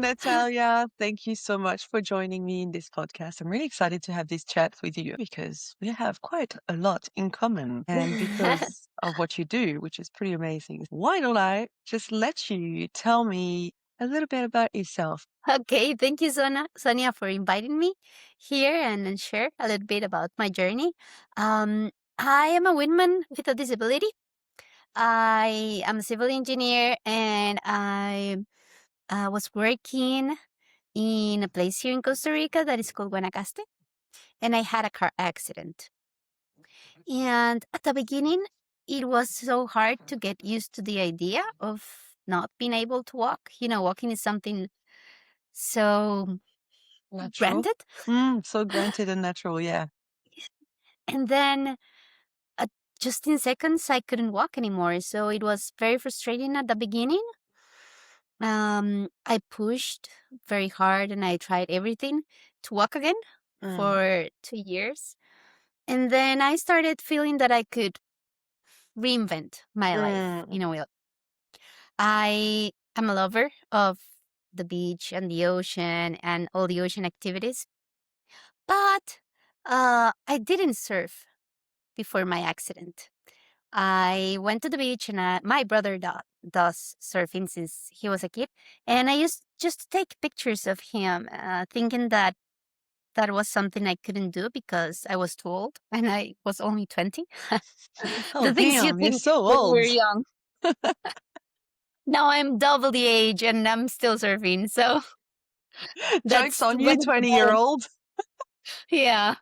Natalia. Thank you so much for joining me in this podcast. I'm really excited to have this chat with you because we have quite a lot in common and because of what you do, which is pretty amazing. Why don't I just let you tell me a little bit about yourself? Okay, thank you, Sonia, for inviting me here and share a little bit about my journey. Um, I am a woman with a disability. I am a civil engineer, and I was working in a place here in Costa Rica that is called Guanacaste, and I had a car accident. And at the beginning, it was so hard to get used to the idea of not being able to walk. Walking is something so Natural? granted. So granted and natural, yeah. And then uh, just in seconds, I couldn't walk anymore. So it was very frustrating at the beginning. I pushed very hard and I tried everything to walk again Mm, for 2 years. And then I started feeling that I could reinvent my life mm, in a way. I am a lover of the beach and the ocean and all the ocean activities, but I didn't surf before my accident. I went to the beach and my brother does surfing since he was a kid. And I used just to take pictures of him, thinking that that was something I couldn't do because I was too old and I was only 20. Oh, The things you damn, you're think so when you were old. young. Now I'm double the age and I'm still surfing. So Joke's that's on one you, of the 20-year balance. old. Yeah.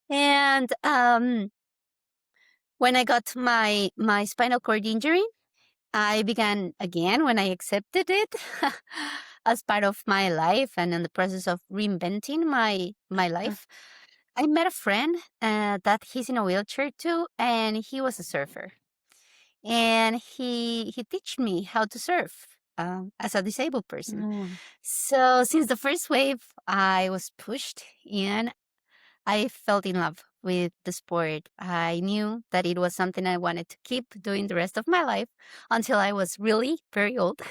And when I got my spinal cord injury, I began again when I accepted it as part of my life and in the process of reinventing my life. I met a friend that he's in a wheelchair too, and he was a surfer, and he taught me how to surf as a disabled person. Mm. So since the first wave, I was pushed in. I felt in love with the sport. I knew that it was something I wanted to keep doing the rest of my life until I was really very old.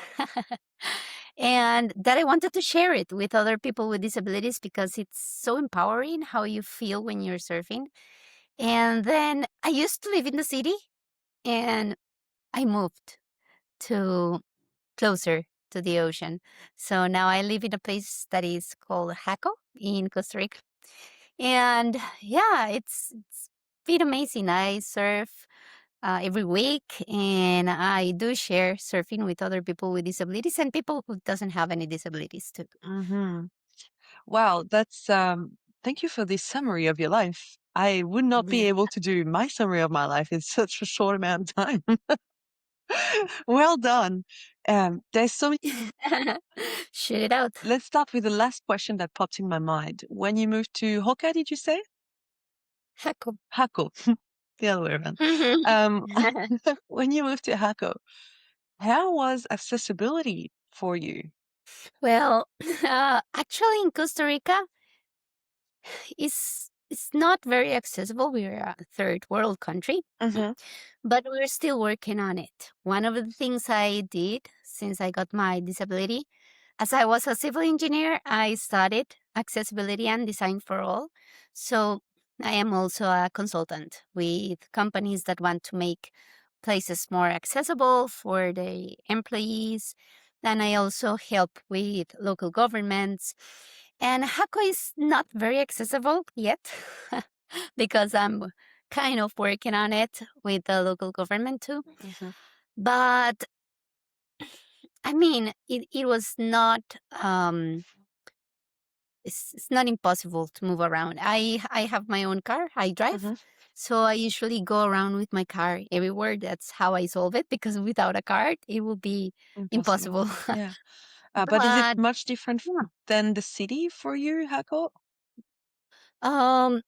And that I wanted to share it with other people with disabilities because it's so empowering how you feel when you're surfing. And then I used to live in the city and I moved to closer to the ocean. So now I live in a place that is called Jaco in Costa Rica. And yeah, it's been amazing. I surf every week, and I do share surfing with other people with disabilities and people who doesn't have any disabilities too. Hmm. Wow, that's thank you for this summary of your life. I would not be able to do my summary of my life in such a short amount of time. Well done. There's so many. Shoot it out. Let's start with the last question that popped in my mind. When you moved to Hoka, did you say? Jaco. Hako, the other way around. Um, when you moved to Hako, how was accessibility for you? Well, actually, in Costa Rica, it's not very accessible. We're a third world country, Hmm. but we're still working on it. One of the things I did since I got my disability, as I was a civil engineer, I studied accessibility and design for all. So I am also a consultant with companies that want to make places more accessible for the employees. And I also help with local governments. And Hako is not very accessible yet because I'm kind of working on it with the local government too. Hmm. But I mean, it was not it's not impossible to move around. I have my own car. I drive. Hmm. So I usually go around with my car everywhere. That's how I solve it because without a car, it will be Impossible. impossible. Yeah. But is it But much different yeah. than the city for you, Hako? Um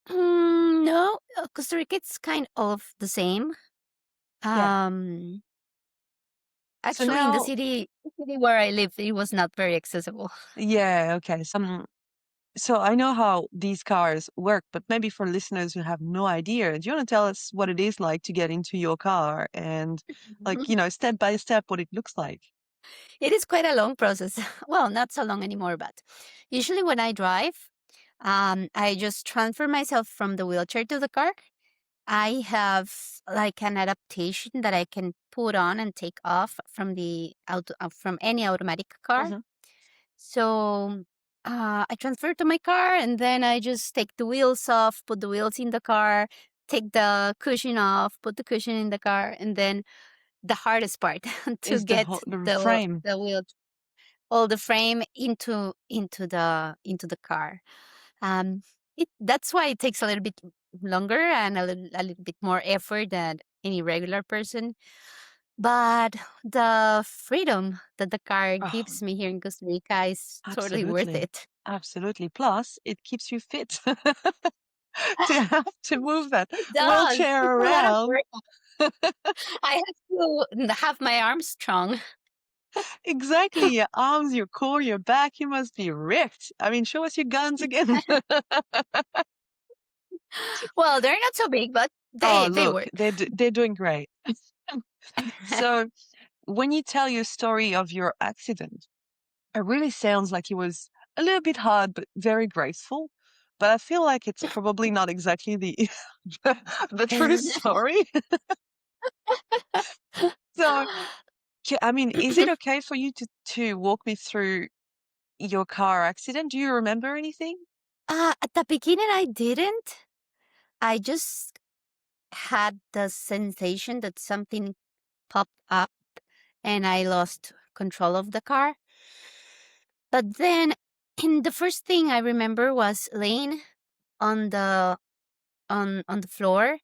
no, Costa Rica it's kind of the same. Yeah. Um So Actually in now, the city where I live, it was not very accessible. yeah, okay. So I know how these cars work, but maybe for listeners who have no idea, do you want to tell us what it is like to get into your car and, like, step by step what it looks like? It is quite a long process. Well, not so long anymore, but usually when I drive, I just transfer myself from the wheelchair to the car. I have like an adaptation that I can put on and take off from from any automatic car. Mhm. So I transfer to my car, and then I just take the wheels off, put the wheels in the car, take the cushion off, put the cushion in the car, and then the hardest part to Is the get the frame. the wheel, all the frame into the car. Um, that's why it takes a little bit longer and a little bit more effort than any regular person. But the freedom that the car Oh, gives me here in Costa Rica is totally worth absolutely. it. Absolutely. Plus, it keeps you fit to have to move that It does. wheelchair It's a lot of around. work. I have to have my arms strong. Exactly. Your arms, your core, your back, you must be ripped. I mean, show us your guns again. Well, they're not so big, but Oh, they look, work. they're doing great. So, when you tell your story of your accident, it really sounds like it was a little bit hard, but very graceful. But I feel like it's probably not exactly the the true story. So, I mean, is it okay for you to walk me through your car accident? Do you remember anything? At the beginning, I didn't. I just had the sensation that something popped up and I lost control of the car. But then, the first thing I remember was laying on the on the floor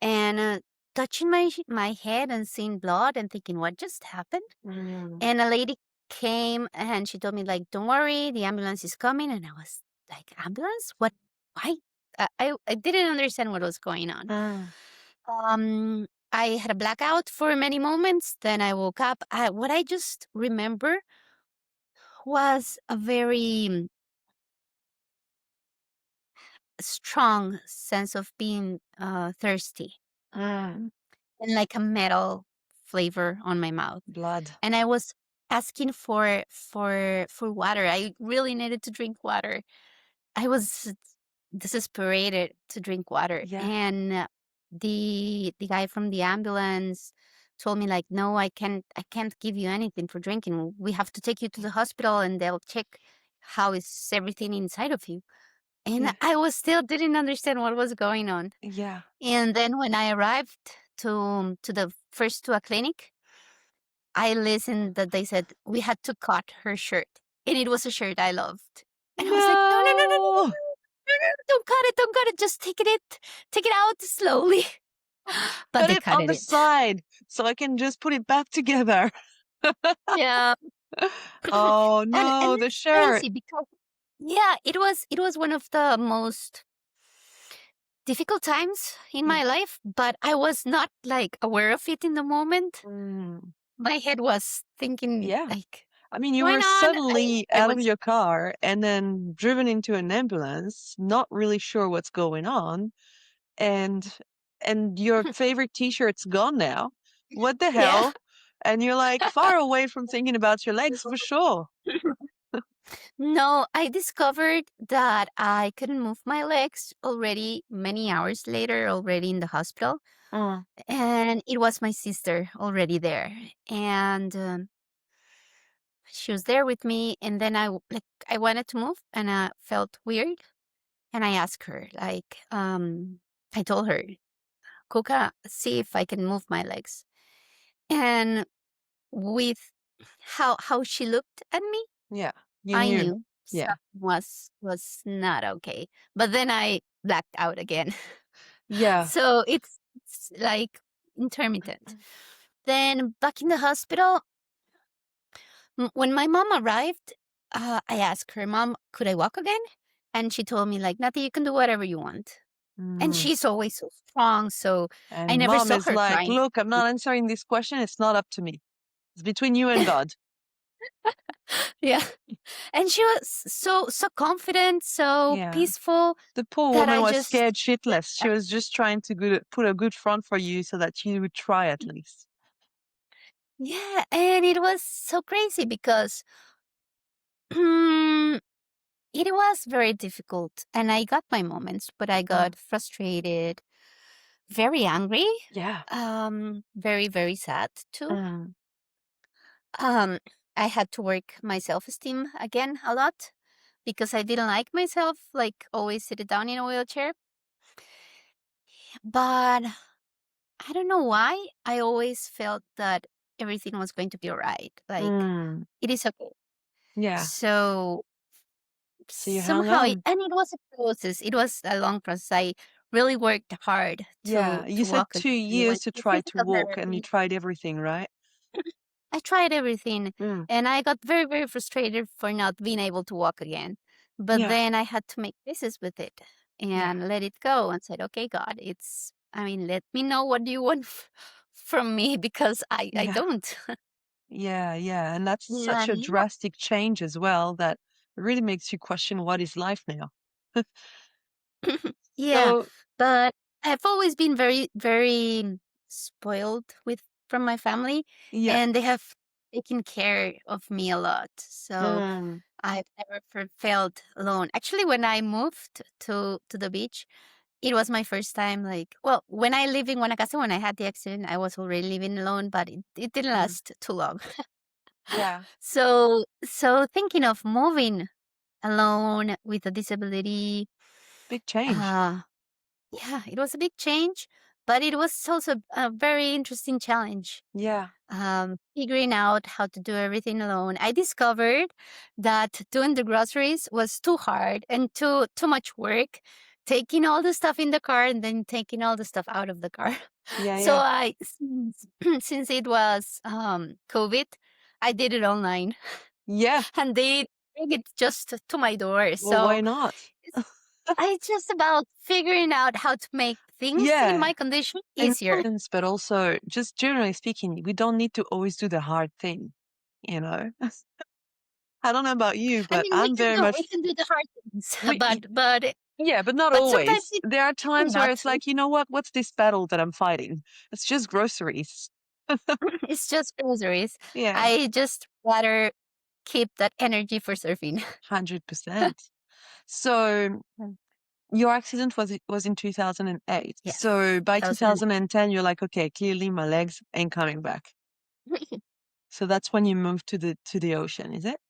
and touching my head and seeing blood and thinking, what just happened? Mm. And a lady came and she told me, like, don't worry, the ambulance is coming. And I was like, ambulance? What? Why? I didn't understand what was going on. Mm. I had a blackout for many moments. Then I woke up. What I just remember was a very strong sense of being thirsty Mm. and like a metal flavor on my mouth. Blood. And I was asking for water. I really needed to drink water. I was desesperated to drink water, Yeah. and the guy from the ambulance told me, like, no, I can't give you anything for drinking. We have to take you to the hospital and they'll check how is everything inside of you. And Yeah. I was still didn't understand what was going on. Yeah. And then when I arrived to the first to a clinic, I listened that they said we had to cut her shirt, and it was a shirt I loved. And I was like, no, no, no, no, no, no, No. no, no, no, don't cut it, just take it out slowly. But Put they it cut on the it. side so I can just put it back together. Yeah, Oh and no, the it's shirt. crazy because yeah, it was one of the most difficult times in Yeah. my life, but I was not like aware of it in the moment. Mm. My head was thinking Yeah. like, I mean, you going were on. suddenly I out of was your car and then driven into an ambulance, not really sure what's going on, and your favorite t-shirt's gone now. What the yeah. hell? And you're like far away from thinking about your legs for sure. No, I discovered that I couldn't move my legs already many hours later, already in the hospital. Mm. And it was my sister already there. And she was there with me. And then I wanted to move and I felt weird. And I asked her, like, I told her, Coca, see if I can move my legs. And with how she looked at me, Yeah, you I knew. knew Yeah. something was not okay. But then I blacked out again. Yeah. So it's like intermittent. Then back in the hospital, when my mom arrived, I asked her, Mom, could I walk again? And she told me, like, Nati, you can do whatever you want. And Mm. she's always so strong, so I And never mom saw is her like, crying. look, I'm not answering this question. It's not up to me. It's between you and God. Yeah. And she was so confident, so Yeah. peaceful The poor that woman I was just scared shitless. She was just trying to put a good front for you so that you would try at least. Yeah, and it was so crazy because it was very difficult, and I got my moments, but I Mm. got frustrated, very angry, Yeah. very, very sad too. Mm. Um, I had to work my self-esteem again a lot because I didn't like myself, like always sitting down in a wheelchair. But I don't know why I always felt that everything was going to be all right. Like Mm. it is okay. Yeah. So So you hung somehow, on. and it was a process. It was a long process. I really worked hard Yeah. You to said walk two again. I years went to to try to physical walk and you therapy. tried everything, right? I tried everything, Mm. and I got very, very frustrated for not being able to walk again. But Yeah. then I had to make peace with it Yeah. and let it go and said, "Okay, God, it's. I mean, let me know what do you want from me because I Yeah. don't." Yeah. Yeah. And that's such And a yeah, drastic change as well that it really makes you question what is life now. yeah, So, but I've always been very, very spoiled with from my family, yeah. and they have taken care of me a lot. So Mm. I've never felt alone. Actually, when I moved to the beach, it was my first time. Like, well, when I lived in Guanacaste, when I had the accident, I was already living alone, but it didn't Mm. last too long. Yeah. So thinking of moving alone with a disability, Big change. uh, yeah, it was a big change, but it was also a very interesting challenge. Yeah. Figuring out how to do everything alone. I discovered that doing the groceries was too hard and too much work. Taking all the stuff in the car and then taking all the stuff out of the car. Yeah. So Yeah. I since it was COVID, I did it online Yeah. and they bring it just to my door. Well, why So not? I just about figuring out how to make things in Yeah. my condition And easier. but also just generally speaking, we don't need to always do the hard thing, you know? I don't know about you, I but mean, I'm very we much can do the hard things, we y yeah, but not but sometimes always. it's There are easy times where not it's to. like, "You know what? What's this battle that I'm fighting? It's just groceries." It's just groceries. Yeah, I just rather keep that energy for surfing. 100%. So, your accident was in 2008. Yes, So, by 2000. 2010, you're like, "Okay, clearly my legs ain't coming back." So that's when you moved to the ocean, is it?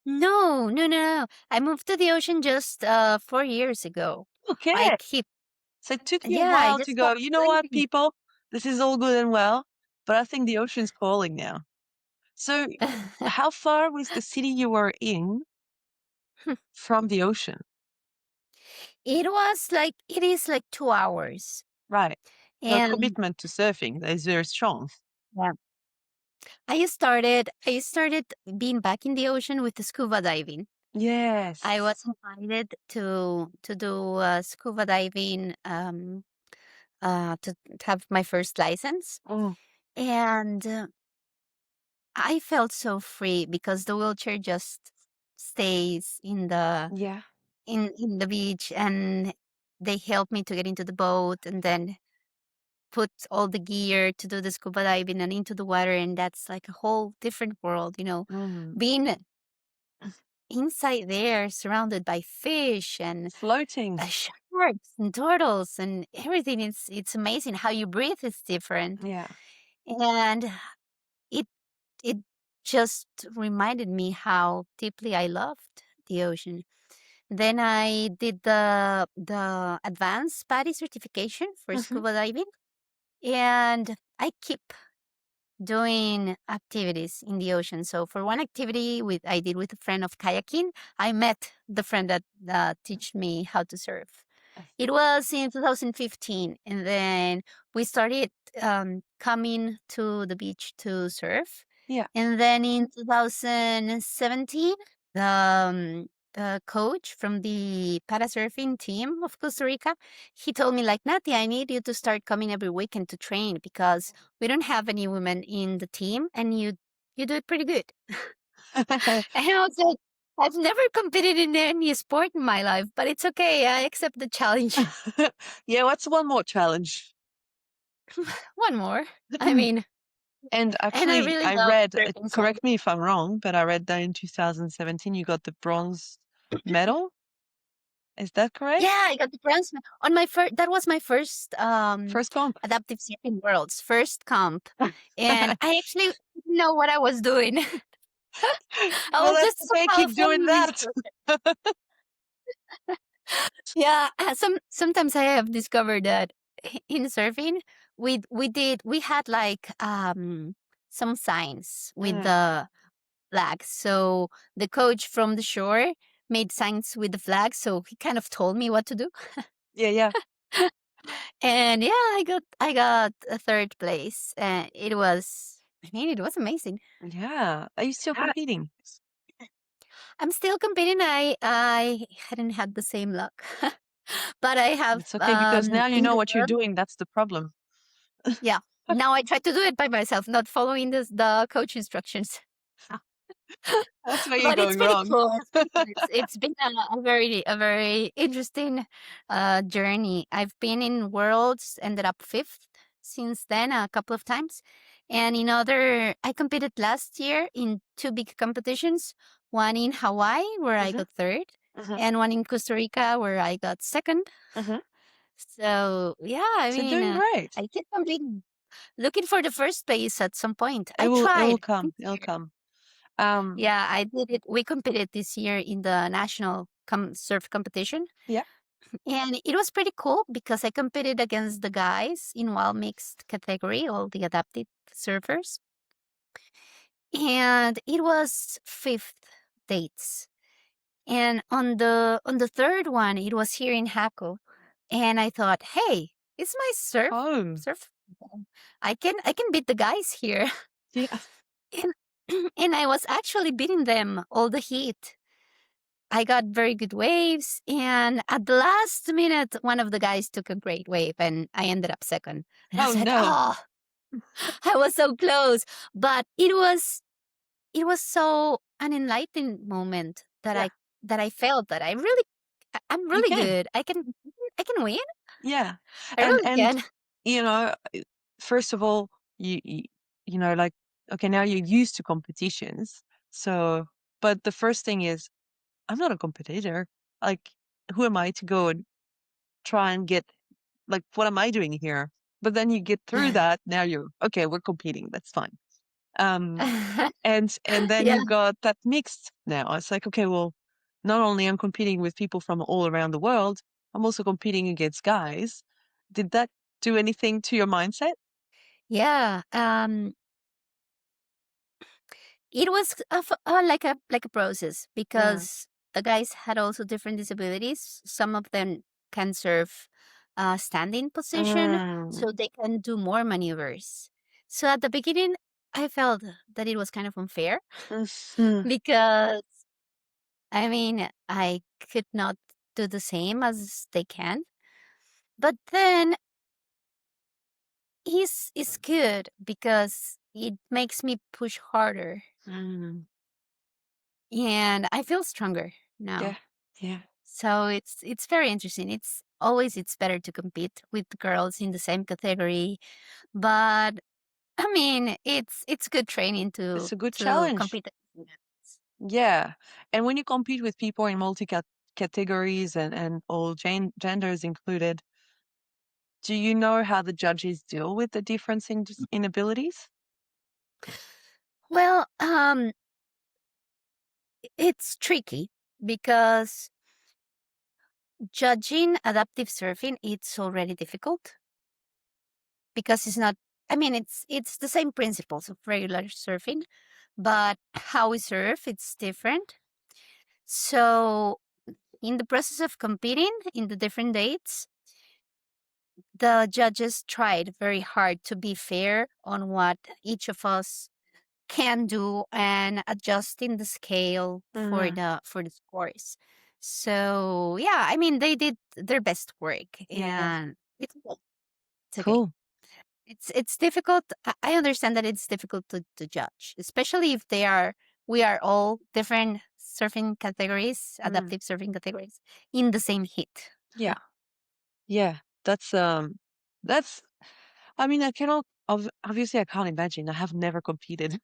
No, no, no, no. I moved to the ocean just 4 years ago. I Okay. keep, So it took you a yeah, I while to just go, kept you know doing what, things. people? This is all good and well, but I think the ocean's calling now. So how far was the city you were in from the ocean? It is like 2 hours. Right. The And commitment to surfing is very strong. yeah, I started being back in the ocean with the scuba diving. I was Yes. invited to do scuba diving to have my first license, Oh, and I felt so free because the wheelchair just stays yeah. in the beach, and they helped me to get into the boat, and then put all the gear to do the scuba diving and into the water, and that's like a whole different world, Mm. being inside there, surrounded by fish and Floating. sharks and turtles and everything. It's amazing how you breathe is different, Yeah. and it it just reminded me how deeply I loved the ocean. Then I did the advanced PADI certification for Hmm. scuba diving, and I keep doing activities in the ocean. So for one activity with I did with a friend of kayaking, I met the friend that teach me how to surf. It was in 2015, and then we started coming to the beach to surf. Yeah. And then in 2017, the coach from the parasurfing team of Costa Rica, he told me like, Nati, I need you to start coming every weekend to train because we don't have any women in the team, and you do it pretty good. And I was like, I've never competed in any sport in my life, but it's okay. I accept the challenge. Yeah, what's one more challenge? One more. I mean, And And I actually, really I love read, surfing. So correct me if I'm wrong, but I read that in 2017 you got the bronze medal. Is that correct? yeah, I got the bronze on my first. That was my first First comp. adaptive surfing worlds first comp, and I actually didn't know what I was doing. I Well, was that's just okay. somehow Keep doing following the that. instructions. Yeah, sometimes I have discovered that in surfing, we had like some signs with Mm. the flags. So the coach from the shore made signs with the flag, so he kind of told me what to do. Yeah, yeah, And yeah, I got a third place, and it was amazing. yeah. Are you still Yeah. competing? I'm still competing. I hadn't had the same luck, but I have It's okay because now you in know the what you're world. doing. That's the problem. Yeah. Now I try to do it by myself, not following the coach instructions. That's where you're But it's going pretty wrong. cool. It's pretty cool. It's been a very interesting journey. I've been in worlds, ended up fifth since then a couple of times, and in other I competed last year in two big competitions. One in Hawaii where I Hmm. got third, Hmm. and one in Costa Rica where I got second. Hmm. So yeah, I So mean, doing great. I keep competing, looking for the first place at some point. It I will. It will tried this come. It'll year. come. Um. Yeah, I did it. We competed this year in the national surf competition, Yeah. and it was pretty cool because I competed against the guys in wild mixed category, all the adapted surfers, and it was fifth dates. And on the third one, it was here in Hako, and I thought, hey, it's my Home. surf. I can beat the guys here, Yeah. and and I was actually beating them all the heat. I got very good waves, and at the last minute, one of the guys took a great wave, and I ended up second. And I Oh said, no. "Oh, I was so close!" But it was so an enlightening moment that Yeah. I felt that I'm You really can. good. I can win. Yeah. I And really and can. you know, first of all, you you know, like, okay, now you're used to competitions. So, but the first thing is, I'm not a competitor. Like, who am I to go and try and get, like, what am I doing here? But then you get through that. Now you're okay. We're competing. That's fine. Um, and then Yeah. you got that mixed now. It's like, okay, well, not only I'm competing with people from all around the world, I'm also competing against guys. Did that do anything to your mindset? Yeah. It was like a process Mm. because the guys had also different disabilities. Some of them can serve standing position, Mm. so they can do more maneuvers. So at the beginning, I felt that it was kind of unfair Mhm. because I mean I could not do the same as they can. But then is good because it makes me push harder Mm. and I feel stronger Yeah, now. yeah. So it's very interesting. It's better to compete with girls in the same category, but I mean it's good training It's to a good to challenge. compete. Yeah. And when you compete with people in multi categories and all genders included, do you know how the judges deal with the difference in abilities? Well, it's tricky because judging adaptive surfing it's already difficult because it's not. I mean, it's the same principles of regular surfing, but how we surf it's different. So in the process of competing in the different dates, the judges tried very hard to be fair on what each of us can do and adjusting the scale for Mm. the scores. So yeah, I mean they did their best work Yeah, yeah. and it's okay. Cool. It's difficult. I understand that it's difficult to judge, especially if we are all different surfing categories, Mm. adaptive surfing categories in the same heat. Yeah. Yeah. That's I mean, I cannot, obviously, I can't imagine. I have never competed.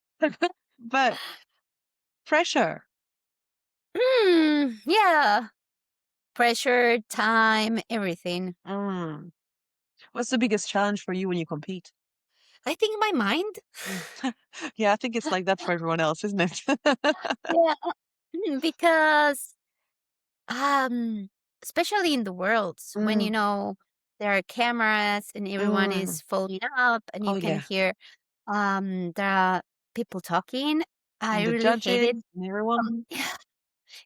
But pressure. Yeah. Pressure, time, everything. Mm. What's the biggest challenge for you when you compete? I think my mind. Mm. Yeah, I think it's like that for everyone else, isn't it? Yeah, because um especially in the worlds when Mm. there are cameras and everyone Mm. is following up and Oh, you can yeah. hear there are people talking. I And the really hate it. judging and everyone.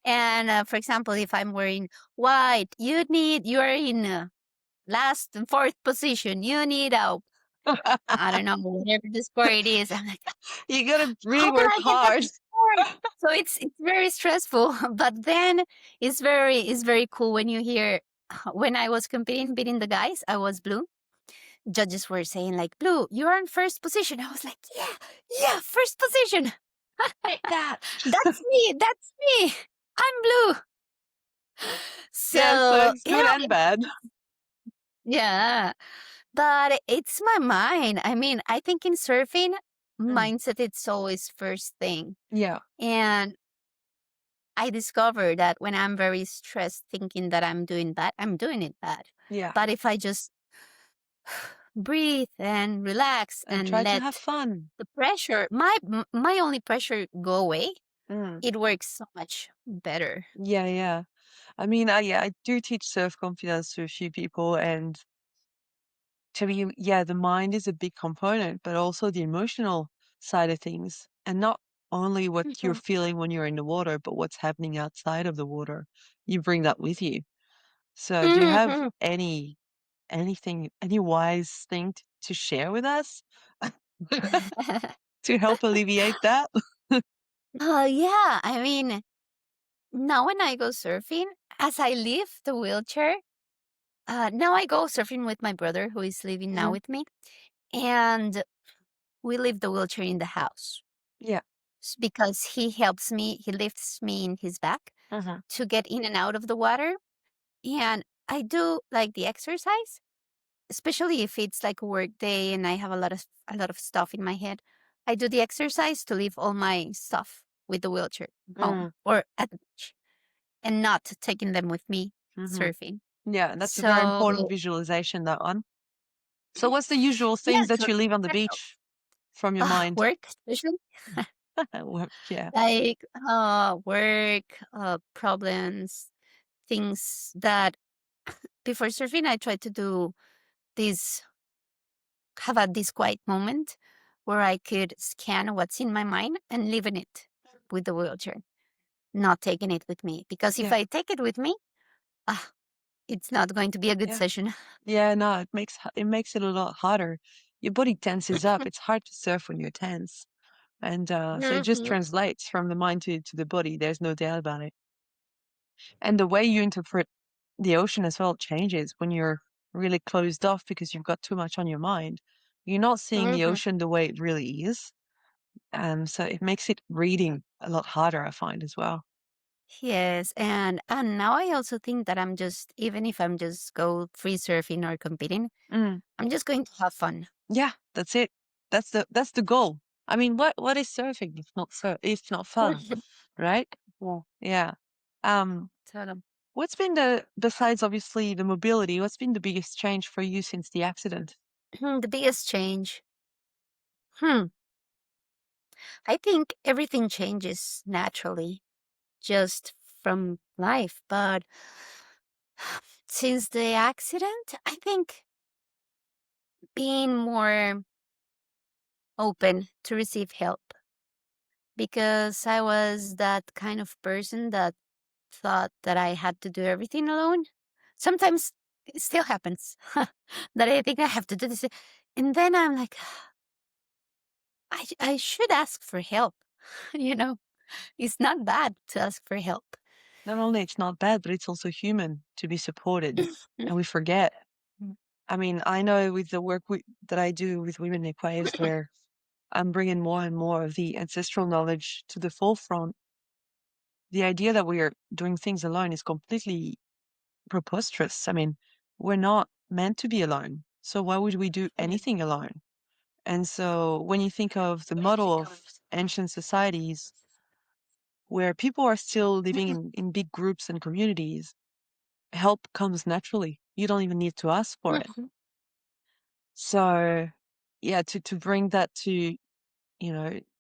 And for example, if I'm wearing white, you are in last and fourth position. You need I don't know, whatever the score it is. I'm like, You gotta really how can work I get that hard. score? So it's very stressful. But then it's very cool when you hear when I was competing beating the guys, I was blue. Judges were saying like, "Blue, you're in first position." I was like, "Yeah, yeah, first position. Take that. That's me. That's me. I'm blue." Yeah, so So it's good yeah, and bad. yeah. But it's my mind. I mean, I think in surfing, Mm. mindset it's always first thing. Yeah, And I discovered that when I'm very stressed thinking that I'm doing bad, I'm doing it bad. yeah. But if I just breathe and relax And and try to have let fun. the pressure, my only pressure go away, Mm. it works so much better. Yeah, yeah. I mean, yeah, I do teach self-confidence to a few people, and to me, yeah, the mind is a big component, but also the emotional side of things, and not only what you're Mhm. feeling when you're in the water, but what's happening outside of the water. You bring that with you. So, do you have Mhm. any wise thing to share with us to help alleviate that? Oh yeah, I mean, now when I go surfing, as I leave the wheelchair, now I go surfing with my brother who is living now Mhm. with me, and we leave the wheelchair in the house Yeah. because he helps me. He lifts me in his back Mhm. to get in and out of the water, and I do like the exercise, especially if it's like a work day and I have a lot of stuff in my head. I do the exercise to leave all my stuff with the wheelchair home Mm. or at the beach and not taking them with me Mhm. surfing. Yeah, that's a very important So visualization, that one. So what's the usual yeah, things that so you leave on the that beach helps. from your mind? Work, especially Work, yeah. like work, problems, things that before surfing I try to do this this quiet moment where I could scan what's in my mind and leaving it with the wheelchair, not taking it with me. Because if Yeah, I take it with me, ah, it's not going to be a good yeah. session. Yeah, no, it makes it a lot harder. Your body tenses up. It's hard to surf when you're tense. And so it just Mhm, translates from the mind to the body. There's no doubt about it. And the way you interpret the ocean as well changes when you're really closed off because you've got too much on your mind. You're not seeing the mhm. ocean the way it really is. So it makes it reading a lot harder, I find as well. Yes, and now I also think that I'm just even if I'm just go free surfing or competing, Mm, I'm just going to have fun. yeah, that's it. That's the goal. I mean, what is surfing if not fun, right? Yeah, Yeah. Um, totally. what's been besides obviously the mobility, what's been the biggest change for you since the accident? The biggest change. Hmm. I think everything changes naturally just from life, but since the accident, I think being more open to receive help because I was that kind of person that thought that I had to do everything alone. Sometimes it still happens that I think I have to do this. And then I'm like, I should ask for help. you know, it's not bad to ask for help. Not only it's not bad, but it's also human to be supported, and we forget. I mean, I know with the work that I do with women in waves, where I'm bringing more and more of the ancestral knowledge to the forefront. The idea that we are doing things alone is completely preposterous. I mean, we're not meant to be alone. So why would we do anything alone? And so when you think of the model of ancient societies where people are still living in big groups and communities, help comes naturally. You don't even need to ask for it. Mhm. So yeah, to bring that to,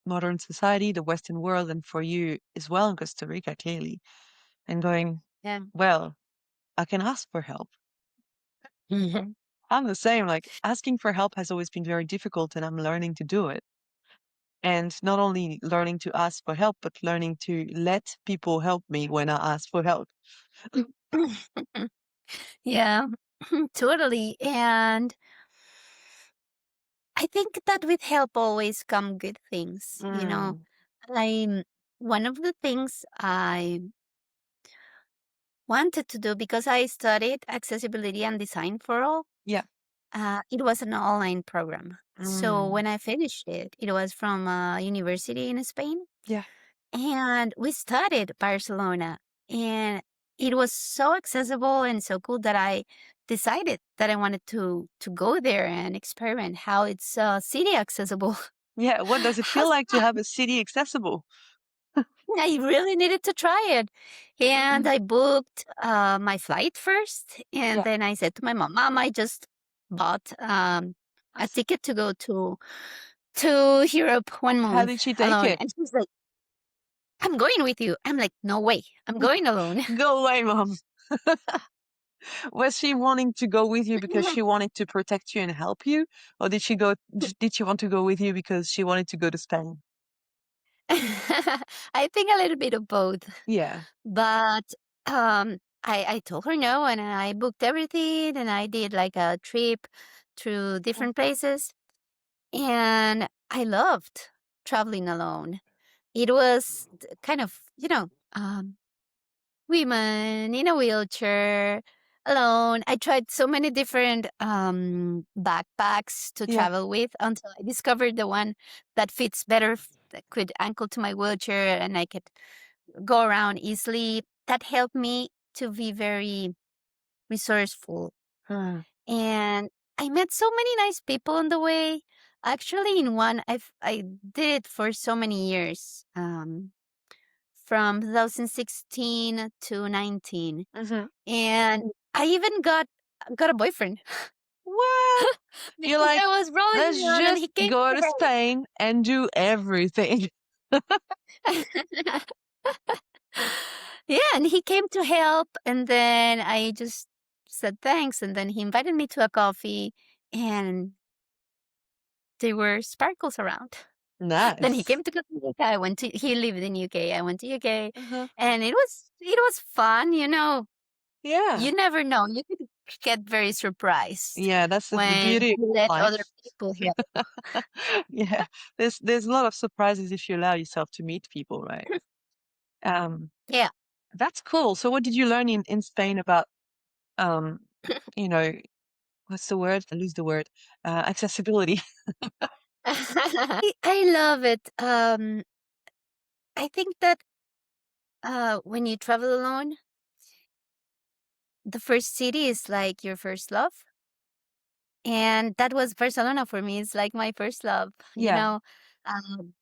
modern society, the Western world, and for you as well in Costa Rica, clearly, and going, Yeah. well, I can ask for help. Mhm. I'm the same. Like asking for help has always been very difficult, and I'm learning to do it. And not only learning to ask for help, but learning to let people help me when I ask for help. Yeah, totally. And I think that with help always come good things, you know. Mm, I One of the things I wanted to do because I studied accessibility and design for all, yeah. it was an online program. So Mm, when I finished it, it was from a university in Spain. yeah. And we studied Barcelona, and it was so accessible and so cool that I decided that I wanted to go there and experiment how it's city accessible. Yeah. What does it feel like to have a city accessible? I really needed to try it. And Mm, I booked my flight first. And yeah. then I said to my mom, Mom, I just bought a ticket to go to Europe one How month did she take alone. it? And she's like, I'm going with you. I'm like, no way. I'm going alone. Go away, mom. Was she wanting to go with you because she wanted to protect you and help you? Or did she want to go with you because she wanted to go to Spain? I think a little bit of both. Yeah. But I told her no, and I booked everything, and I did like a trip through Mm, different places. And I loved traveling alone. It was kind of, women in a wheelchair, alone. I tried so many different backpacks to yeah. travel with until I discovered the one that fits better, that could ankle to my wheelchair, and I could go around easily. That helped me to be very resourceful. Mm, And I met so many nice people on the way. Actually, in one, I did it for so many years, from 2016 to 19, mhm. and I even got a boyfriend What? You're because like, I was rolling let's around and he just came go to to Spain and do everything. help. Yeah, and he came to help, and then I just said thanks, and then he invited me to a coffee, and there were sparkles around. Then he Nice. came to Costa Rica. He lived in UK. I went to UK, Uh-huh. and it was fun, you know. Yeah. You never know. You could get very surprised Yeah, that's the when beauty of you let other life. people help. Yeah. There's a lot of surprises if you allow yourself to meet people, right? Um, Yeah. that's cool. So what did you learn in Spain about um, you know, what's the word? I lose the word. Accessibility. I love it. I think that when you travel alone, the first city is like your first love. And that was Barcelona for me. It's like my first love, Yeah.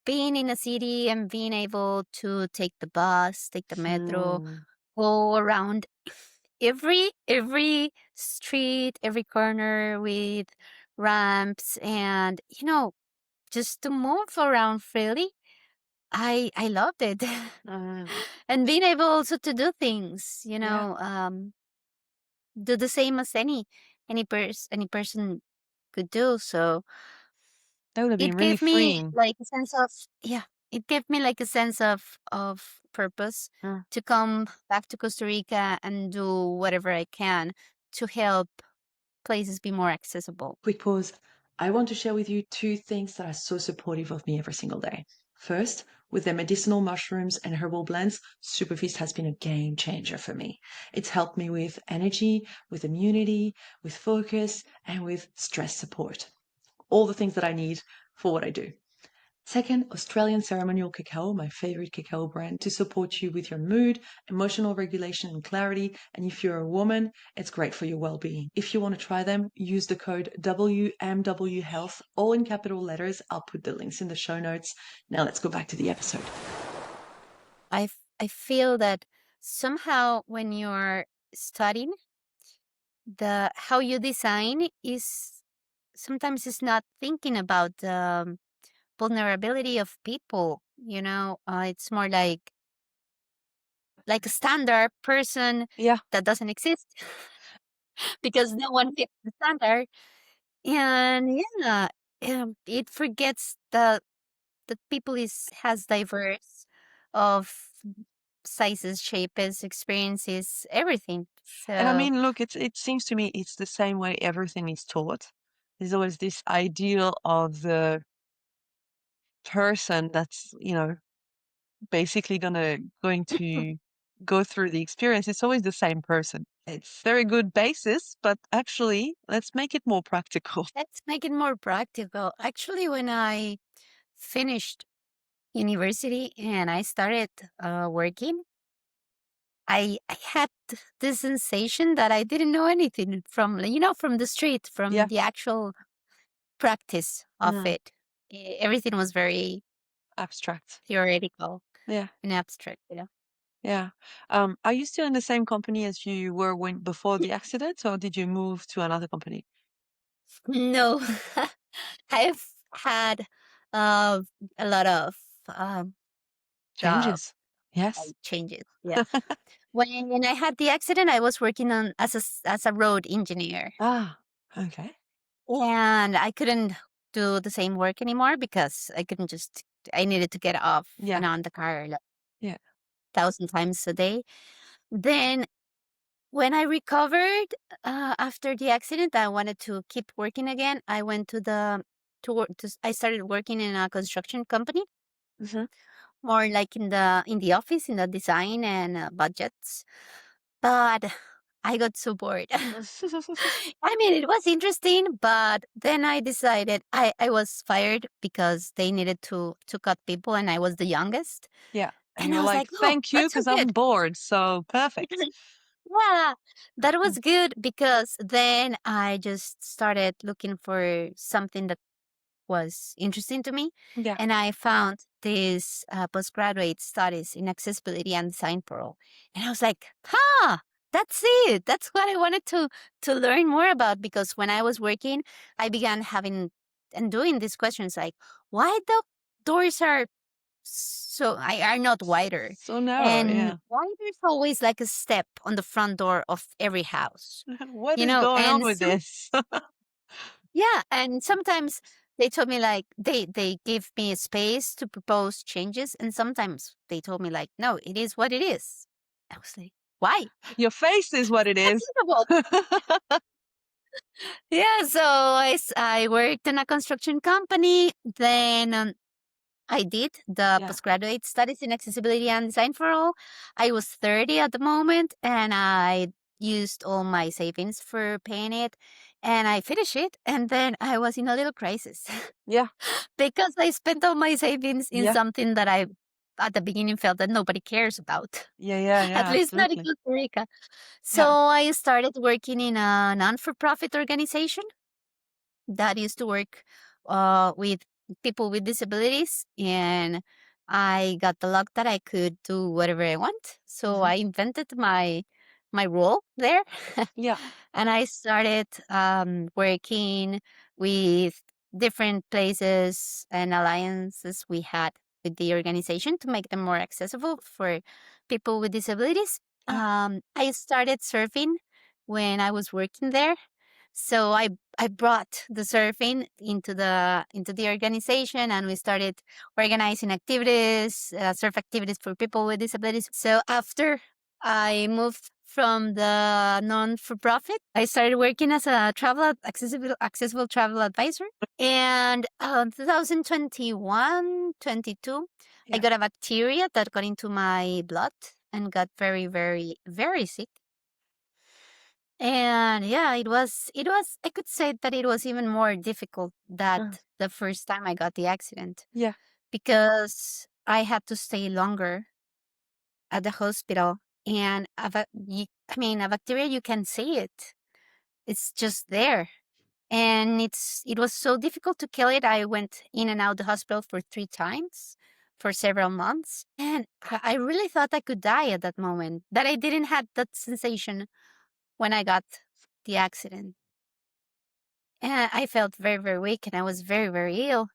being in a city and being able to take the bus, take the metro, Hmm. go around every street, every corner with ramps, and just to move around freely. I loved it. Mm. And being able also to do things, Yeah. do the same as any person could do. So That would have been it really gave me freeing. like a sense of, yeah, it gave me like a sense of purpose Mm. to come back to Costa Rica and do whatever I can to help places be more accessible. Quick pause. I want to share with you two things that are so supportive of me every single day. First, with their medicinal mushrooms and herbal blends, Superfeast has been a game changer for me. It's helped me with energy, with immunity, with focus, and with stress support. All the things that I need for what I do. Second, Australian ceremonial cacao, my favorite cacao brand, to support you with your mood, emotional regulation, and clarity. And if you're a woman, it's great for your well-being. If you want to try them, use the code WMW Health, all in capital letters. I'll put the links in the show notes. Now let's go back to the episode. I feel that somehow when you're studying, the how you design is sometimes is not thinking about the vulnerability of people. It's more like a standard person Yeah. that doesn't exist because no one fits the standard. And yeah, it forgets that people is has diverse of sizes, shapes, experiences, everything. And I So mean, look, it seems to me it's the same way everything is taught. There's always this ideal of the person that's, basically going to go through the experience. It's always the same person. It's very good basis, but actually, let's make it more practical. let's make it more practical. Actually, when I finished university and I started working, I had this sensation that I didn't know anything from the street, from Yeah. the actual practice of Mm, it. Everything was very abstract. theoretical Yeah. and abstract. Yeah. Are you still in the same company as you were when before the accident, or did you move to another company? No, I've had uh, a lot of um, job Changes. Yes. changes. Yeah. When I had the accident, I was working on as a road engineer, Ah, okay. and I couldn't do the same work anymore because I couldn't just. I needed to get off Yeah. and on the car like Yeah. 1,000 times a day. Then when I recovered after the accident, I wanted to keep working again. I went to the to work. I started working in a construction company, Hmm. more like in the office, in the design and budgets. But I got so bored. I mean, it was interesting, but then I decided I was fired because they needed to cut people, and I was the youngest. Yeah. And And I you're was like, like, oh, thank you, that's so because I'm good. bored. So perfect. Yeah, that Mm. was good because then I just started looking for something that was interesting to me. Yeah. And I found this postgraduate studies in accessibility and design pro. And I was like, that's it. That's what I wanted to learn more about because when I was working, I began having and doing these questions like, why the doors are not wider? So narrow. And Yeah. why there's always like a step on the front door of every house? What is going on And with this? yeah, and sometimes they told me like they give me a space to propose changes, and sometimes they told me like, no, it is what it is. I was like, why? Your face is what it is. Unbelievable. Yeah, so I worked in a construction company. Then I did the Yeah. postgraduate studies in accessibility and design for all. I was 30 at the moment, and I used all my savings for paying it, and I finished it. And then I was in a little crisis Yeah. because I spent all my savings in Yeah. something that I, at the beginning, felt that nobody cares about, Yeah. Yeah. at Yeah. least not in Absolutely. Costa Rica. So Yeah. I started working in a non for profit organization that used to work with people with disabilities, and I got the luck that I could do whatever I want. So Hmm. I invented my role there, Yeah. and I started working with different places and alliances we had with the organization to make them more accessible for people with disabilities. Yeah. I started surfing when I was working there, so I brought the surfing into the organization, and we started organizing activities, surf activities for people with disabilities. So after I moved from the non for profit, I started working as a accessible travel advisor. And 2021, 22, I Yeah. got a bacteria that got into my blood and got very, very, very sick. And yeah, I could say that it was even more difficult that Uh, the first time I got the accident yeah. because I had to stay longer at the hospital. And I mean, a bacteria, you can see it. It's just there. And it was so difficult to kill it. I went in and out the hospital for 3 times for several months. And I really thought I could die at that moment, that I didn't have that sensation when I got the accident. And I felt very, very weak and I was very, very ill.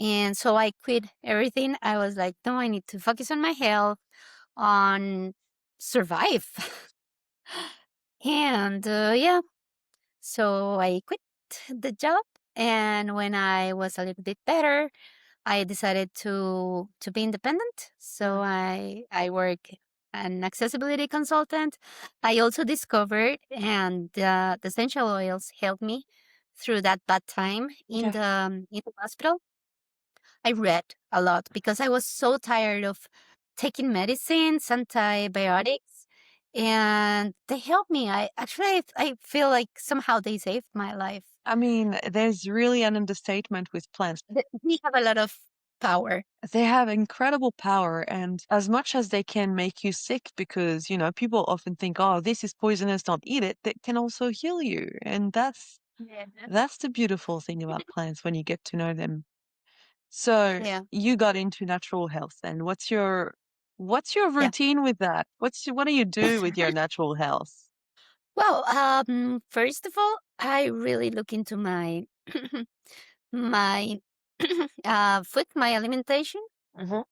And so I quit everything. I was like, no, I need to focus on my health, on survive. And yeah, so I quit the job. And when I was a little bit better, I decided to be independent. So Mm. I work an accessibility consultant. I also discovered, and the essential oils helped me through that bad time Yeah. in the hospital. I read a lot because I was so tired of taking medicines, antibiotics, and they helped me. I feel like somehow they saved my life. I mean, there's really an understatement with plants. We have a lot of power. They have incredible power, and as much as they can make you sick, because, people often think, oh, this is poisonous, don't eat it, they can also heal you. And Yeah. that's the beautiful thing about plants when you get to know them. So Yeah. you got into natural health, and what's your Yeah. routine with that? What do you do with your natural health? Well, first of all, I really look into my my food, my alimentation. Mm-hmm.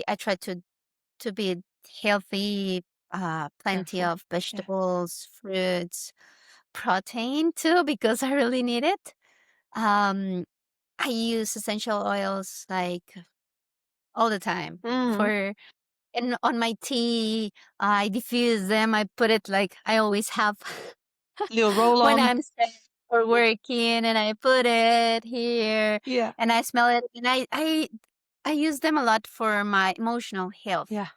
I try to be healthy, plenty Careful. of Yeah. vegetables, fruits, protein too, because I really need it. Um, I use essential oils like all the time Mm. for and on my tea. I diffuse them. I put it like I always have Little roll when on. I'm stressed or working, and I put it here Yeah. and I smell it. And I use them a lot for my emotional health Yeah.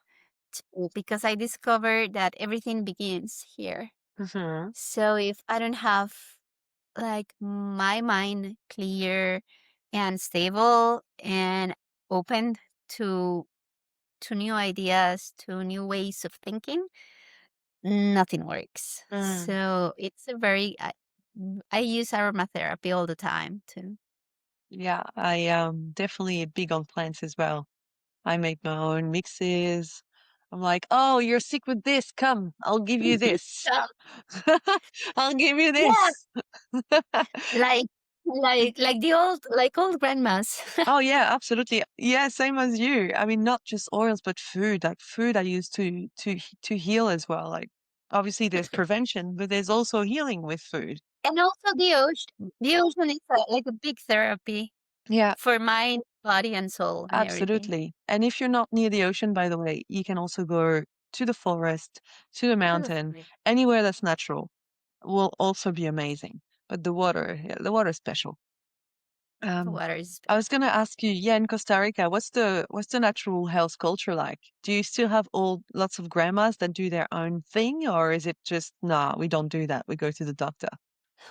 too, because I discovered that everything begins here. Mm-hmm. So if I don't have like my mind clear and stable and open to new ideas, to new ways of thinking, nothing works. Mm. So it's a very I use aromatherapy all the time too. Yeah, I am definitely big on plants as well. I make my own mixes. I'm like, oh, you're sick with this. Come, I'll give you this. Yeah, I'll give you yeah, this. like like the old grandmas. Oh yeah, absolutely. Yeah, same as you. I mean, not just oils, but food. Like food, I use to heal as well. Like obviously, there's prevention, but there's also healing with food. And also the ocean. The ocean is like a big therapy Yeah, for mind, body, and soul, and everything. absolutely. And if you're not near the ocean, by the way, you can also go to the forest, to the To the mountain, forest. anywhere that's natural will also be amazing. But yeah, the water is special. The Um, water is I special. was gonna ask you, yeah, in Costa Rica, what's the natural health culture like? Do you still have lots of grandmas that do their own thing, or is it just, nah, we don't do that. We go to the doctor.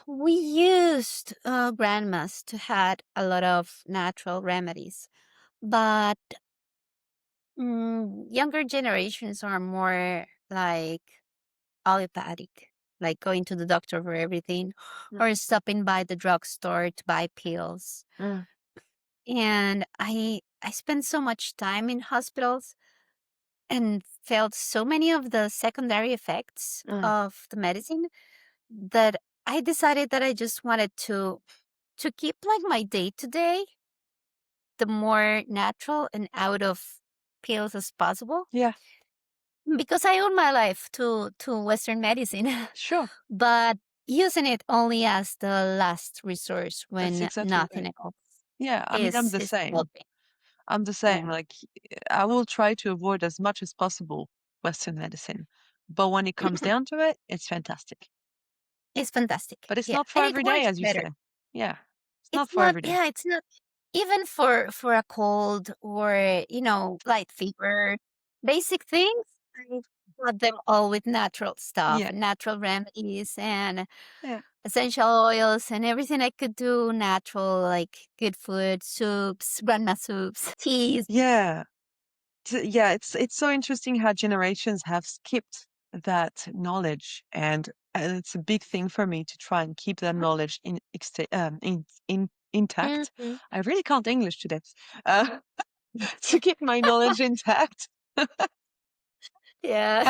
We used grandmas to had a lot of natural remedies, but younger generations are more like allopathic, like going to the doctor for everything Mm, or stopping by the drugstore to buy pills. mm, And I spent so much time in hospitals and felt so many of the secondary effects mm. of the medicine that I decided that I just wanted to keep like my day to day the more natural and out of pills as possible, Yeah, because I owe my life to Western medicine, sure. but using it only as the last resource That's when exactly nothing right. else Yeah, I mean, I'm the is same. helping. I'm the same. Yeah, Like, I will try to avoid as much as possible Western medicine, but when it comes down to it, it's fantastic. it's fantastic. But it's Yeah, not for and it every day, works as you better. say. Yeah, it's not It's for not. every day. Yeah, it's not even for a cold or light fever, basic things. got them all with natural stuff, Yeah, natural remedies and yeah, essential oils and everything I could do natural, like good food, soups, grandma soups, teas. yeah. Yeah, it's so interesting how generations have skipped that knowledge, and it's a big thing for me to try and keep that knowledge intact. Mhm. I really can't English today. Uh, to keep my knowledge intact, Yeah.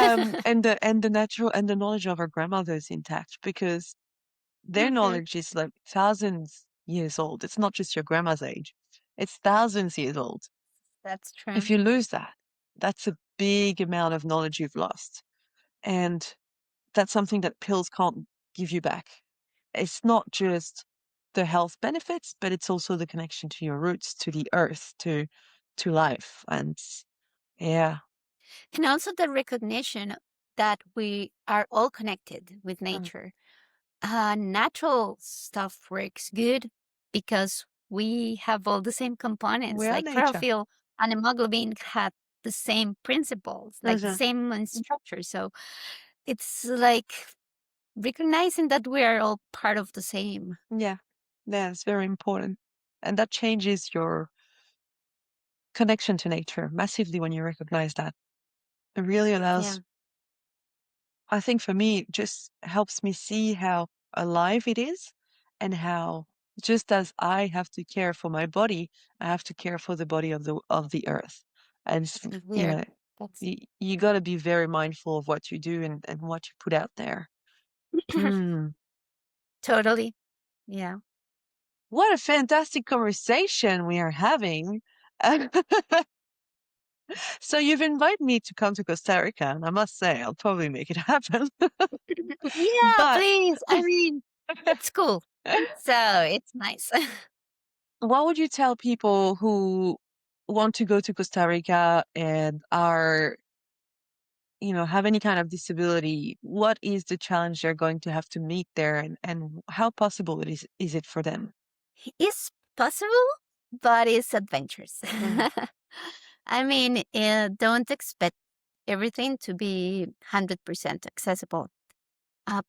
and the natural and the knowledge of our grandmothers intact, because their Mhm. knowledge is like thousands years old. It's not just your grandma's age; it's thousands years old. That's If true. you lose that, that's a big amount of knowledge you've lost. And that's something that pills can't give you back. It's not just the health benefits, but it's also the connection to your roots, to the earth, to life. And yeah. And also the recognition that we are all connected with Mm. nature. Natural stuff works good because we have all the same We components. are Like nature. chlorophyll and hemoglobin had the same principles, like the Mhm. same structure. So it's like recognizing that we are all part of the same. Yeah. Yeah, it's very important. And that changes your connection to nature massively when you recognize that. It really Yeah. allows, I think for me, it just helps me see how alive it is, and how just as I have to care for my body, I have to care for the body of the earth. And That's you weird. know, That's you got to be very mindful of what you do and what you put out there. Hmm. totally. Yeah. What a fantastic conversation we are having. So you've invited me to come to Costa Rica, and I must say I'll probably make it happen. Yeah, But please. I mean, it's cool. So it's nice. what would you tell people who want to go to Costa Rica and are, have any kind of disability? What is the challenge they're going to have to meet there, and how possible is it for them? It's possible, but it's adventurous. Mm, I mean, don't expect everything to be 100% accessible.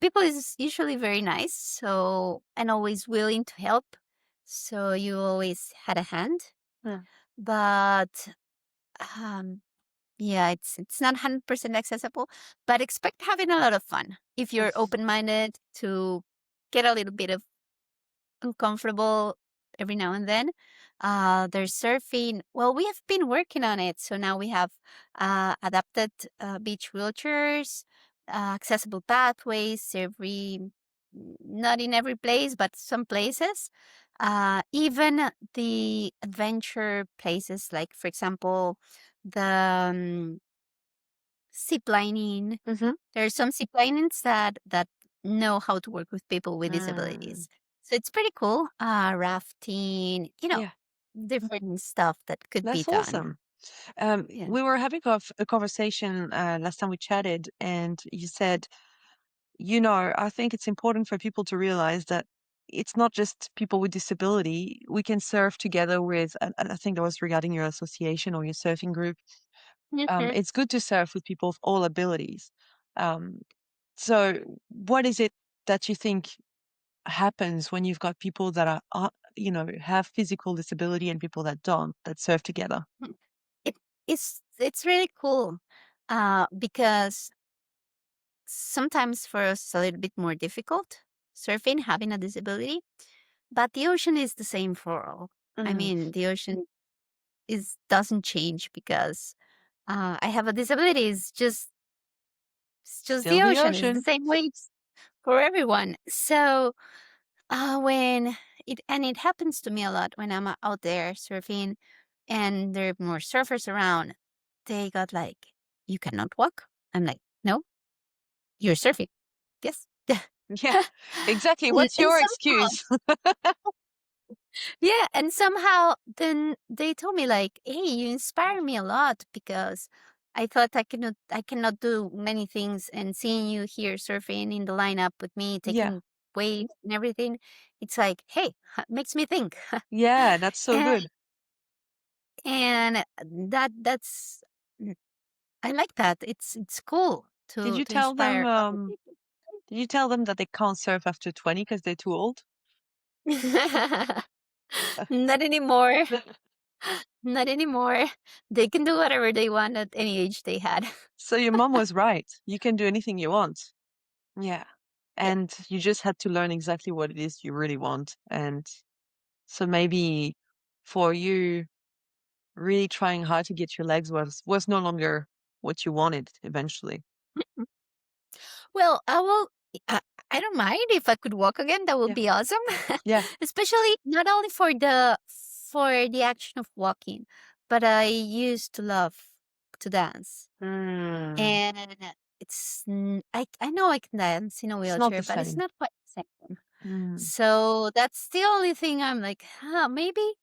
People is usually very nice, so and always willing to help. So you always had a hand, mm, but um, yeah, it's not 100% accessible. But expect having a lot of fun if you're mm. open minded to get a little bit of uncomfortable every now and then. There's surfing. Well, we have been working on it. So now we have adapted beach wheelchairs, accessible pathways, not in every place, but some places. Even the adventure places, like, for example, the zip lining. Mhm. There are some zip linings that know how to work with people with Mm, disabilities. So it's pretty cool. Rafting, yeah, different stuff that could be that's done. awesome. Yeah. We were having a conversation last time we chatted, and you said, I think it's important for people to realize that it's not just people with disability. We can surf together with, and I think that was regarding your association or your surfing group. Mhm. It's good to surf with people of all abilities. Um, so, what is it that you think happens when you've got people that have physical disability and people that don't, that surf together? It, it's really cool because sometimes for us it's a little bit more difficult surfing, having a disability, but the ocean is the same for all. I Mm, mean, the ocean is doesn't change because I have a disability. It's just still the the ocean. It's the ocean. same waves for everyone. So when it happens to me a lot when I'm out there surfing, and there are more surfers around. They got like, "You cannot walk." I'm like, "No, you're surfing." Yes. Yeah, exactly. and, What's and your somehow, excuse? yeah, and somehow then they told me like, "Hey, you inspire me a lot because I thought I cannot do many things, and seeing you here surfing in the lineup with me, Yeah. taking waves and everything, it's like, hey, makes me think." Yeah, that's so and good. and that's I like that. It's cool Did you to tell them, inspire other people. did you tell them that they can't surf after 20 because they're too old? Not anymore. Not anymore. They can do whatever they want at any age they had. So your mom was right. You can do anything you want. Yeah. Yeah. And you just had to learn exactly what it is you really want. And so maybe for you, really trying hard to get your legs was no longer what you wanted eventually. Well, I, I don't mind if I could walk again. That would Yeah. be awesome. Yeah. Especially not only for the action of walking, but I used to love to dance. Mm. And I know I can dance in a It's not wheelchair, the but it's same. not quite the same. Mm. So that's the only thing I'm like, maybe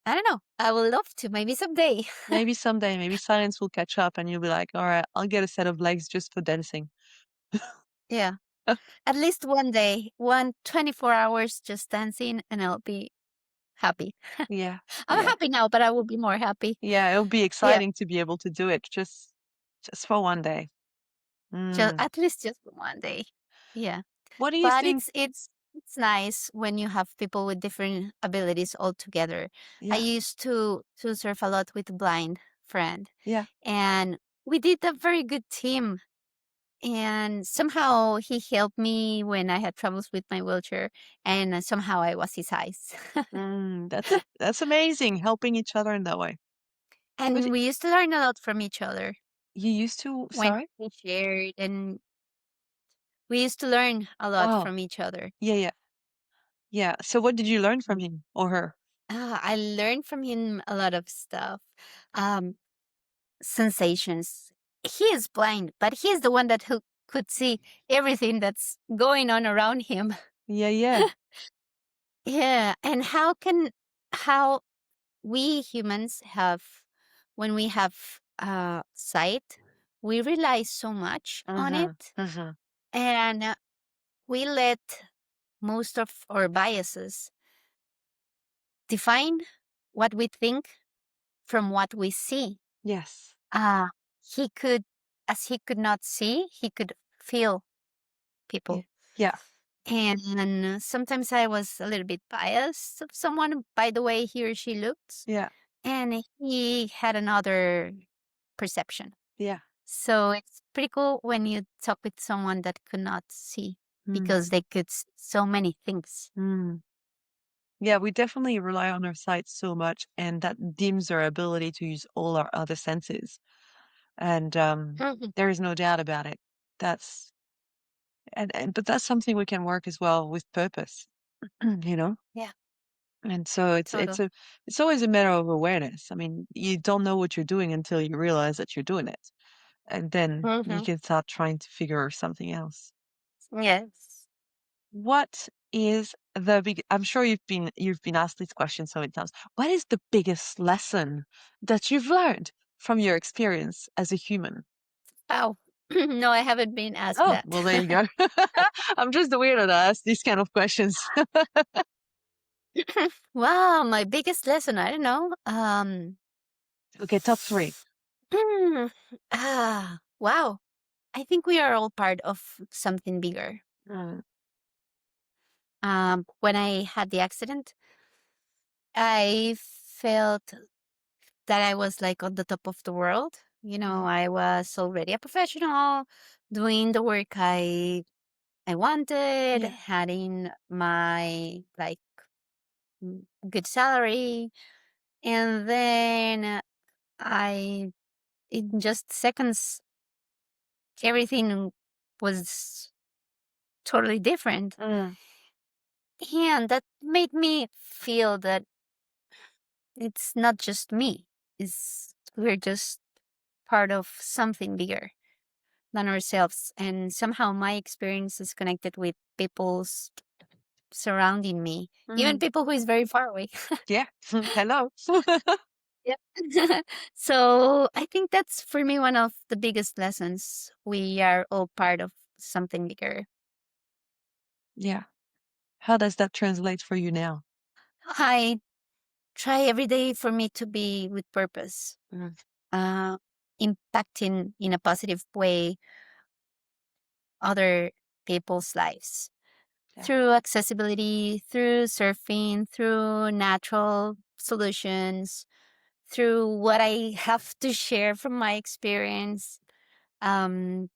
I don't know. I would love to, maybe someday. Maybe someday, maybe science will catch up and you'll be like, all right, I'll get a set of legs just for dancing. Yeah. At least one day, 24 hours just dancing, and I'll be happy. Yeah. I'm Yeah. happy now, but I will be more happy. Yeah. It'll be Yeah. exciting to be able to do it just for one day. Just Mm. at least just for one day. Yeah. What do you But think? it's nice when you have people with different abilities all together. I Yeah. used to surf a lot with a blind friend, Yeah. and we did a very good team. And somehow he helped me when I had troubles with my wheelchair, and somehow I was his eyes. That's amazing, helping each other in that way. But And we used to learn a lot from each other you used to, when sorry? we shared, and we used to learn a lot Oh, from each other. yeah, yeah, yeah. So what did you learn from Mm. him or her? I learned from him a lot of stuff. Um, Sensations. He is blind, but he is the one that who could see everything that's going on around him. Yeah, yeah. Yeah, and how we humans have when we have sight, we rely so much on Uh-huh. it, Uh-huh. and we let most of our biases define what we think from what we see. Yes. Uh, he could, as he could not see, he could feel Yeah. people. Yeah. And sometimes I was a little bit biased of someone by the way he or she looked, Yeah. and he had another perception. Yeah. So it's pretty cool when you talk with someone that could not see Mm. because they could see so many things. Mm. Yeah, we definitely rely on our sight so much, and that dims our ability to use all our other senses. And Mhm. there is no doubt about it. That's and but that's something we can work as well with purpose, you know? Yeah, And so total. it's always a matter of awareness. I mean, you don't know what you're doing until you realize that you're doing it. And then you Hmm. can start trying to figure something else. Yes. What is the big I'm sure you've been asked this question so many times. What is the biggest lesson that you've learned from your experience as a human? Oh, no, I haven't been asked Oh, that. well, there you go. I'm just the weirdo that asks these kind of questions. Wow, my biggest lesson, I don't know. Okay, top three. Hmm, wow. I think we are all part of something bigger. Mm, When I had the accident, I felt that I was like on the top of the world. You know, mhm. I was already a professional, doing the work I wanted, Yeah. having my like good salary, and then I in just seconds everything was totally different. Mm, And that made me feel that it's not just me. It's we're just part of something bigger than ourselves. And somehow my experience is connected with people's surrounding me, even mm. people who is very far away. Yeah. Hello. Yep. So I think that's for me one of the biggest lessons. We are all part of something bigger. Yeah. How does that translate for you now? I try every day for me to be with purpose. Mm, Uh, impacting in a positive way other people's lives Yeah. through accessibility, through surfing, through natural solutions, through what I have to share from my experience. Um,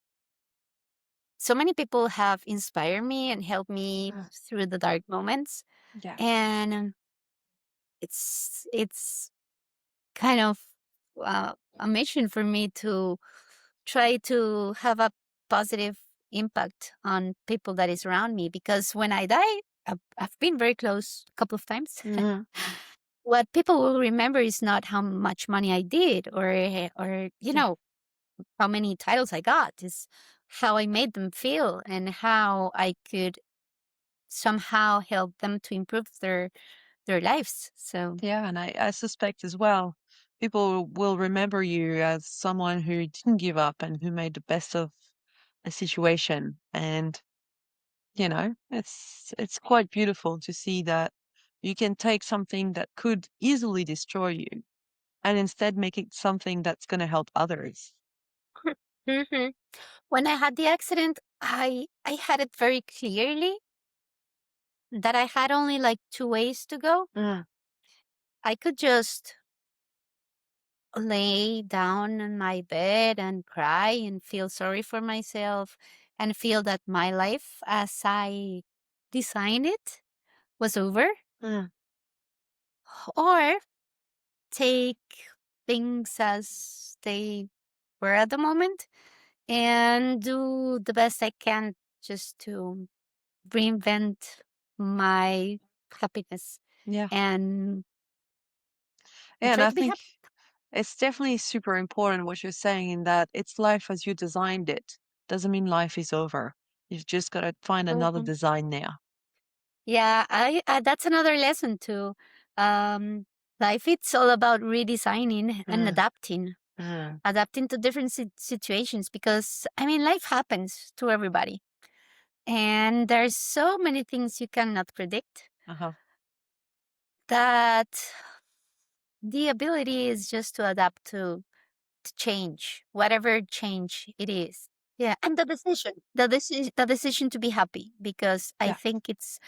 so many people have inspired me and helped me Mm. through the dark moments, Yeah. and it's kind of a mission for me to try to have a positive impact on people that is around me, because when I die, I've been very close a couple of times. Hmm. What people will remember is not how much money I did, or Yeah. how many titles I got. Is how I made them feel and how I could somehow help them to improve their lives. So Yeah. And I suspect as well, people will remember you as someone who didn't give up and who made the best of a situation. And, it's quite beautiful to see that you can take something that could easily destroy you and instead make it something that's going to help others. Mhm. When I had the accident, I had it very clearly that I had only like two ways to go. Mm. I could just lay down on my bed and cry and feel sorry for myself and feel that my life as I designed it was over, Mm. or take things as they were at the moment and do the best I can just to reinvent my happiness Yeah. and And try I to be think happy. it's definitely super important what you're saying in that it's life as you designed it. Doesn't mean life is over. You've just got to find another Mhm. design now. Yeah, I that's another lesson too. Um, Life it's all about redesigning and Mm. adapting, Mm. adapting to different situations, because I mean life happens to everybody, and there's so many things you cannot predict, Uh-huh. that the ability is just to adapt to change, whatever change it is. Yeah, and the decision to be happy, because I Yeah. think it's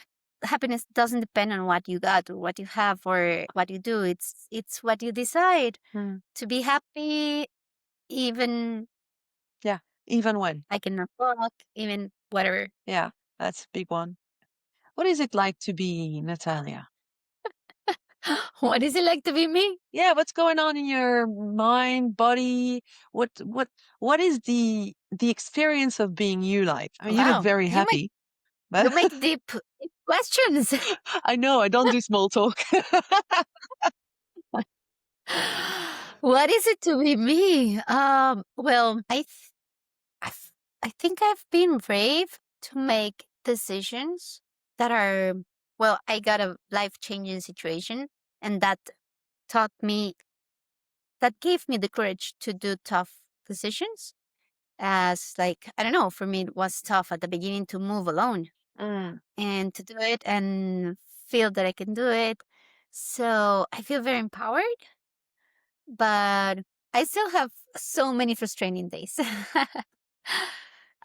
happiness doesn't depend on what you got or what you have or what you do. It's what you decide Mm. to be happy, even Yeah. Even when. I cannot walk, even whatever. Yeah. That's a big one. What is it like to be Natalia? What is it like to be me? Yeah, what's going on in your mind, body? What what what is the experience of being you like? I mean, you look Wow, very happy, you but make deep questions. I know I don't do small talk. What is it to be me? Well, I've, I think I've been brave to make decisions that are, well, I got a life changing situation, and taught me, that gave me the courage to do tough decisions. As, like, I don't know, for me, it was tough at the beginning to move alone Mm. and to do it and feel that I can do it. So I feel very empowered, but I still have so many frustrating days.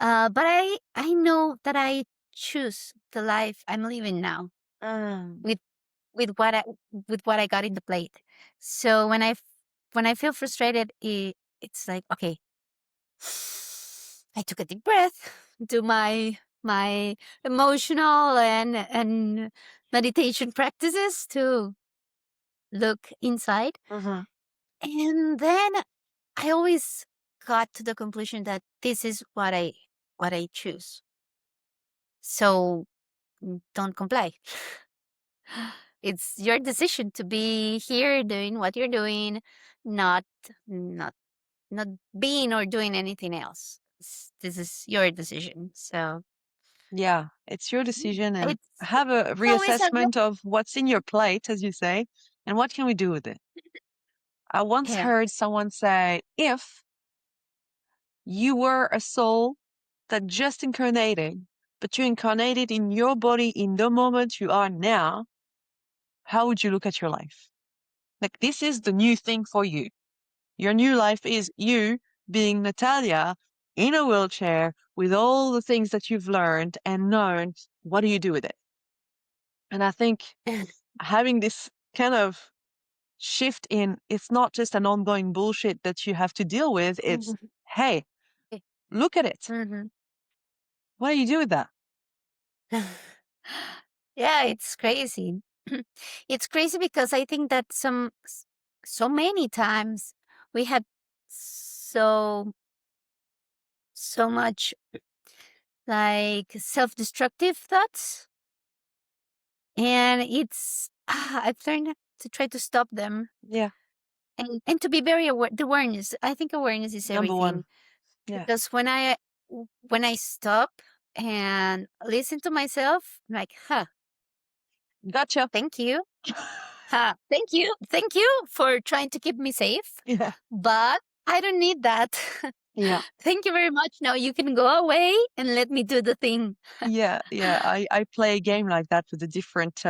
But I know that I choose the life I'm living now Mm. with with what I with what I got in the plate. So when I feel frustrated, it's like, okay, I took a deep breath, do my emotional and meditation practices to look inside, Mhm. and then I always got to the conclusion that this is what I choose. So don't comply. It's your decision to be here doing what you're doing, not not not being or doing anything else. This is your decision. So Yeah, it's your decision and have a it's always a reassessment of what's in your plate, as you say, and what can we do with it. I once yeah. heard someone say, if you were a soul that just incarnated, but you incarnated in your body in the moment you are now, how would you look at your life? Like, this is the new thing for you. Your new life is you being Natalia in a wheelchair with all the things that you've learned and known. What do you do with it? And I think having this kind of shift in it's not just an ongoing bullshit that you have to deal with. It's, Mhm. hey, look at it. Mhm. What do you do with that? Yeah, it's crazy. It's crazy because I think that so many times we had so much like self-destructive thoughts, and it's I've learned to try to stop them Yeah. and to be very aware. The awareness, I think awareness is Number everything one. Yeah. because when I stop and listen to myself, I'm like, huh, Gotcha. thank you. Ha, thank you for trying to keep me safe, Yeah. but I don't need that. Yeah. Thank you very much. Now you can go away and let me do the thing. Yeah. Yeah. I play a game like that with the different,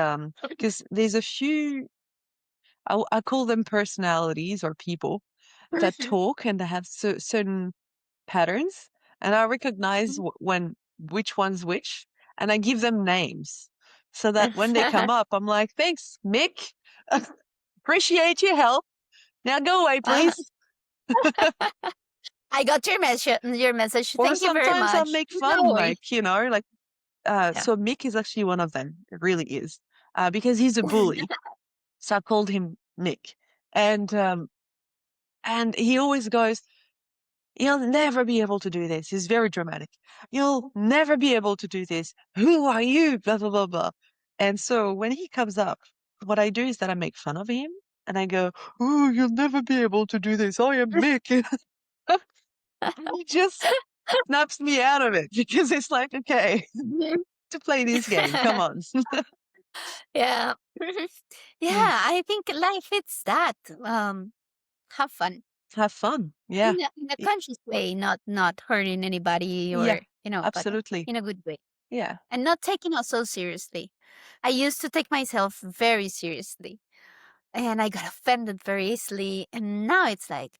because there's a few, I call them personalities or people that Mhm. talk and they have certain patterns. And I recognize when which one's which, and I give them names so that when they come up, I'm like, thanks, Mick. Appreciate your help. Now go away, please. I got your message. Your message. Or Thank you very sometimes I much. make No fun, way. like, like, Yeah. so Mick is actually one of them. It really is. Because he's a bully. So I called him Mick. And, um, and he always goes, you'll never be able to do this. He's very dramatic. You'll never be able to do this. Who are you? Blah, blah, blah, blah. And so when he comes up, what I do is that I make fun of him and I go, oh, you'll never be able to do this. I am Mick. And he just snaps me out of it because it's like, okay, to play this game. Come on. Yeah. Yeah. Yeah, I think life it's that. Have fun Have fun. Yeah. in a Y- conscious way, not hurting anybody Yeah. or but Absolutely. in a good way, Yeah. and not taking us so seriously. I used to take myself very seriously, and I got offended very easily, and now it's like,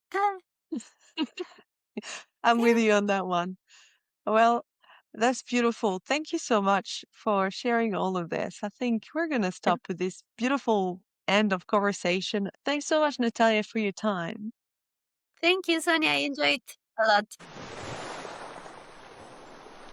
I'm with yeah, you on that one. Well, that's beautiful. Thank you so much for sharing all of this. I think we're going to stop with this beautiful end of conversation. Thanks so much, Natalia, for your time. thank you, Sonia. I enjoyed a lot.